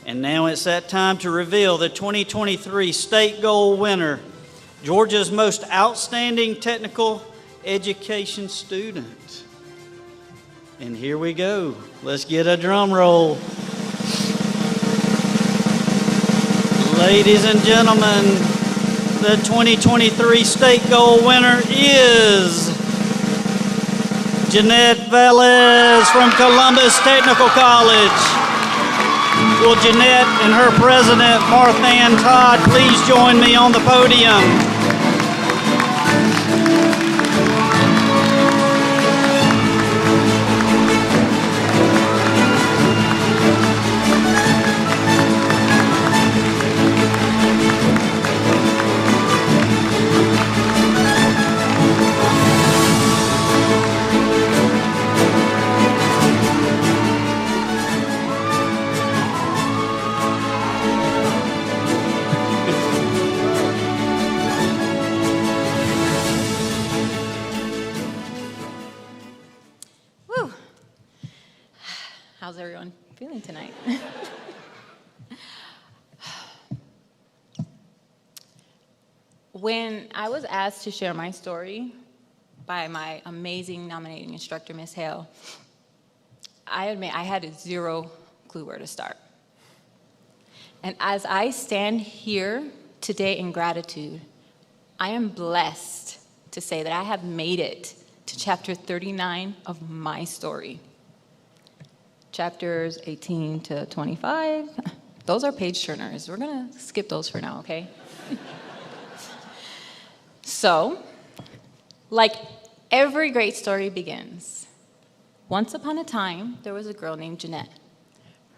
And now it's that time to reveal the 2023 State Goal winner, Georgia's most outstanding technical education student. And here we go. Let's get a drum roll. Ladies and gentlemen, the 2023 State Goal winner is Janette Velez from Columbus Technical College. Will Janette and her president, Martha-Ann Todd, please join me on the podium? How's everyone feeling tonight? When I was asked to share my story by my amazing nominating instructor, Ms. Hale, I admit I had zero clue where to start. And as I stand here today in gratitude, I am blessed to say that I have made it to chapter 39 of my story. Chapters 18 to 25, those are page turners. We're gonna skip those for now, okay? So, like every great story begins. Once upon a time, there was a girl named Janette.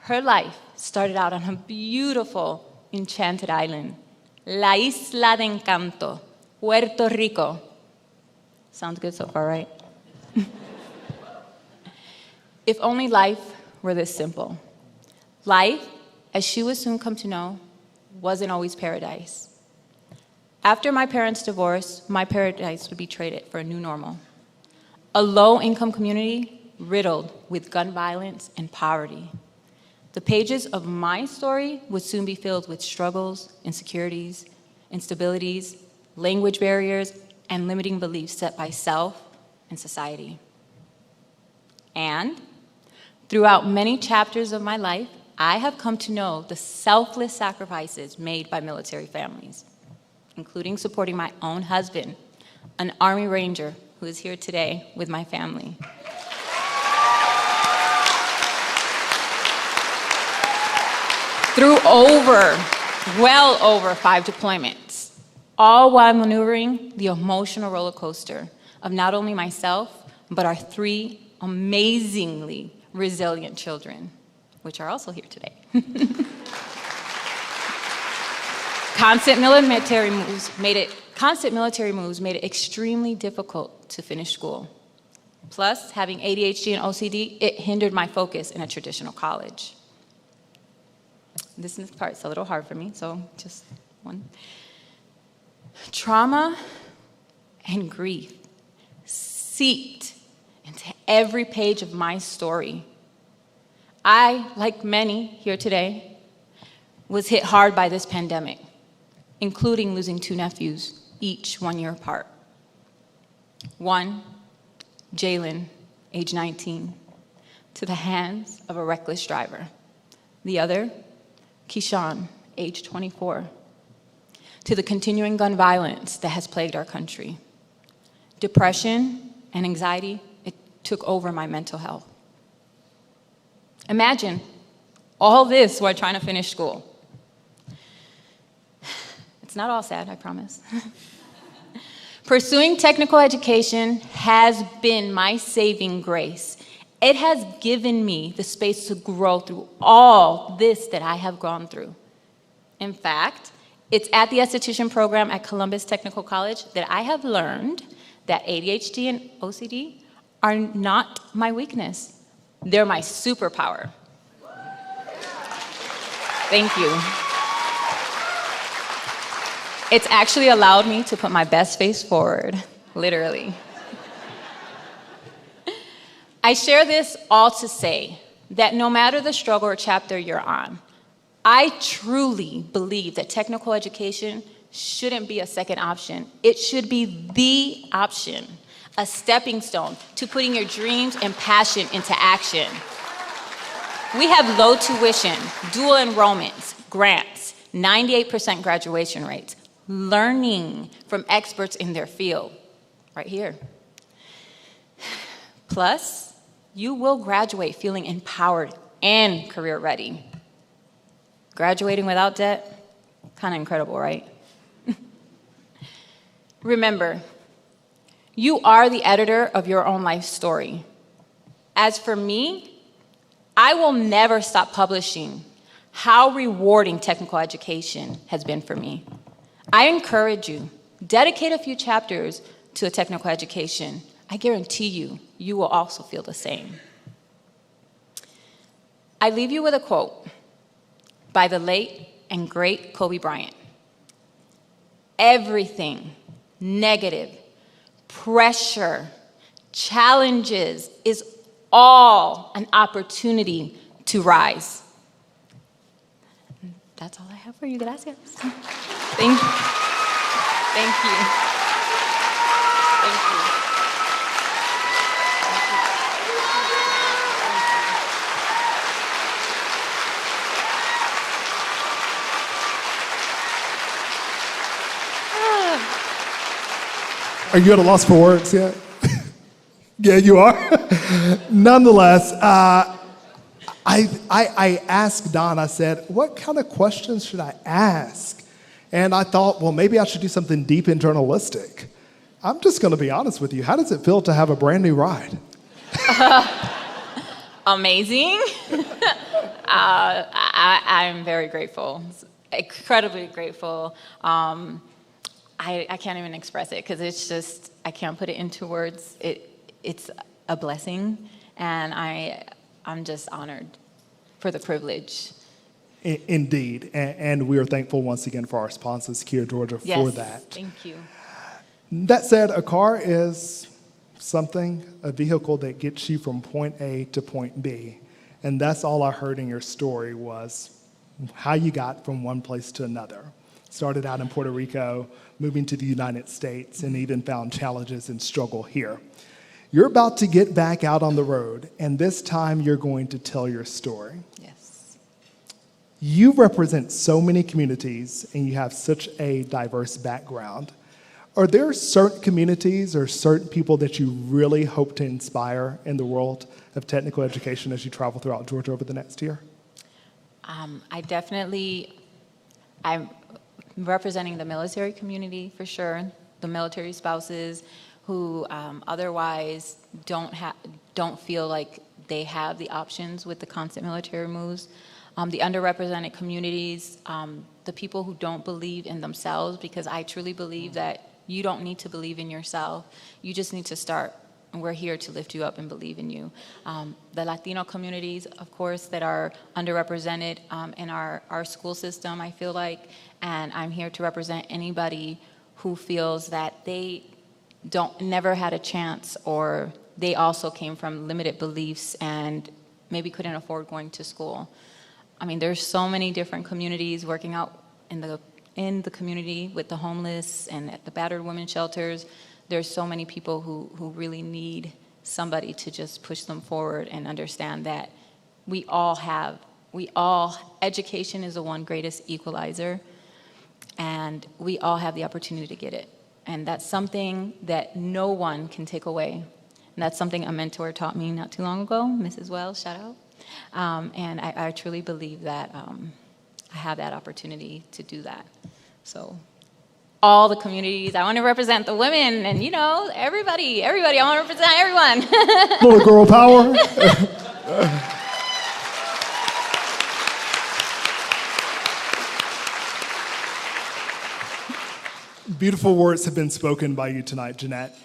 Her life started out on a beautiful, enchanted island, La Isla de Encanto, Puerto Rico. Sounds good so far, right? If only life were this simple. Life, as she would soon come to know, wasn't always paradise. After my parents' divorce, my paradise would be traded for a new normal. A low-income community riddled with gun violence and poverty. The pages of my story would soon be filled with struggles, insecurities, instabilities, language barriers, and limiting beliefs set by self and society. And throughout many chapters of my life, I have come to know the selfless sacrifices made by military families, including supporting my own husband, an Army Ranger who is here today with my family. Through well over 5 deployments, all while maneuvering the emotional roller coaster of not only myself, but our 3 amazingly resilient children, which are also here today. Constant military moves made it extremely difficult to finish school. Plus, having ADHD and OCD, it hindered my focus in a traditional college. This part's a little hard for me, so just one. Trauma and grief seeped into every page of my story. I, like many here today, was hit hard by this pandemic, including losing 2 nephews, each 1 year apart. One, Jalen, age 19, to the hands of a reckless driver. The other, Keyshawn, age 24, to the continuing gun violence that has plagued our country. Depression and anxiety, it took over my mental health. Imagine all this while trying to finish school. It's not all sad, I promise. Pursuing technical education has been my saving grace. It has given me the space to grow through all this that I have gone through. In fact, it's at the esthetician program at Columbus Technical College that I have learned that ADHD and OCD are not my weakness. They're my superpower. Thank you. It's actually allowed me to put my best face forward, literally. I share this all to say that no matter the struggle or chapter you're on, I truly believe that technical education shouldn't be a second option. It should be the option, a stepping stone to putting your dreams and passion into action. We have low tuition, dual enrollments, grants, 98% graduation rates, learning from experts in their field, right here. Plus, you will graduate feeling empowered and career ready. Graduating without debt, kind of incredible, right? Remember, you are the editor of your own life story. As for me, I will never stop publishing how rewarding technical education has been for me. I encourage you, dedicate a few chapters to a technical education. I guarantee you, you will also feel the same. I leave you with a quote by the late and great Kobe Bryant. Everything negative, pressure, challenges is all an opportunity to rise. That's all I have for you. Gracias. Thank you. Thank you. Thank you. Are you at a loss for words yet? Yeah, you are. Nonetheless, I asked Don, I said, what kind of questions should I ask? And I thought, well, maybe I should do something deep and journalistic. I'm just going to be honest with you. How does it feel to have a brand new ride? Amazing. I'm very grateful, incredibly grateful. I can't even express it because it's just, I can't put it into words. It's a blessing, and I'm just honored for the privilege. Indeed, and we are thankful once again for our sponsors, Kia Georgia, for that. Thank you. That said, a car is something, a vehicle that gets you from point A to point B, and that's all I heard in your story was how you got from one place to another. Started out in Puerto Rico, moving to the United States, and even found challenges and struggle here. You're about to get back out on the road, and this time you're going to tell your story. Yes. You represent so many communities, and you have such a diverse background. Are there certain communities or certain people that you really hope to inspire in the world of technical education as you travel throughout Georgia over the next year? I'm representing the military community for sure, the military spouses who otherwise don't feel like they have the options with the constant military moves. The underrepresented communities, the people who don't believe in themselves, because I truly believe that you don't need to believe in yourself. You just need to start. And we're here to lift you up and believe in you. The Latino communities, of course, that are underrepresented in our school system, I feel like, and I'm here to represent anybody who feels that they never had a chance, or they also came from limited beliefs and maybe couldn't afford going to school. I mean, there's so many different communities working out in the community with the homeless and at the battered women's shelters. There's so many people who really need somebody to just push them forward and understand that education is the one greatest equalizer, and we all have the opportunity to get it. And that's something that no one can take away. And that's something a mentor taught me not too long ago, Mrs. Wells, shout out. And I truly believe that I have that opportunity to do that. So all the communities, I want to represent the women and, everybody, I want to represent everyone. Little girl power. Beautiful words have been spoken by you tonight, Janette.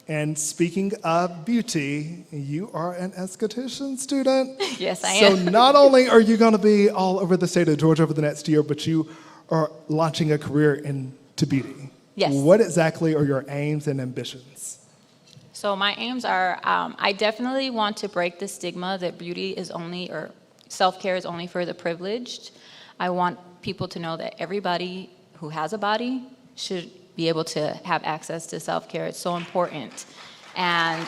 And speaking of beauty, you are an esthetician student. Yes, I am. So not only are you going to be all over the state of Georgia over the next year, but you are launching a career into beauty. Yes. What exactly are your aims and ambitions? So my aims are, I definitely want to break the stigma that beauty is only, or self-care is only for the privileged. I want people to know that everybody who has a body should be able to have access to self-care. It's so important. And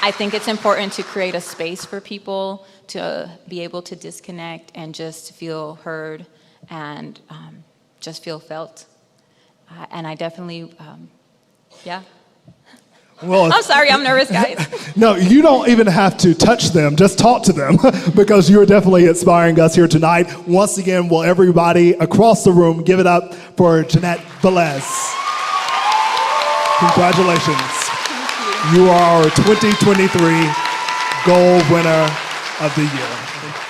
I think it's important to create a space for people to be able to disconnect and just feel heard and just feel felt. And I definitely, yeah. Well, I'm sorry, I'm nervous, guys. no, you don't even have to touch them. Just talk to them because you are definitely inspiring us here tonight. Once again, will everybody across the room give it up for Janette Velez. Congratulations. Thank you. You are our 2023 Gold Winner of the Year.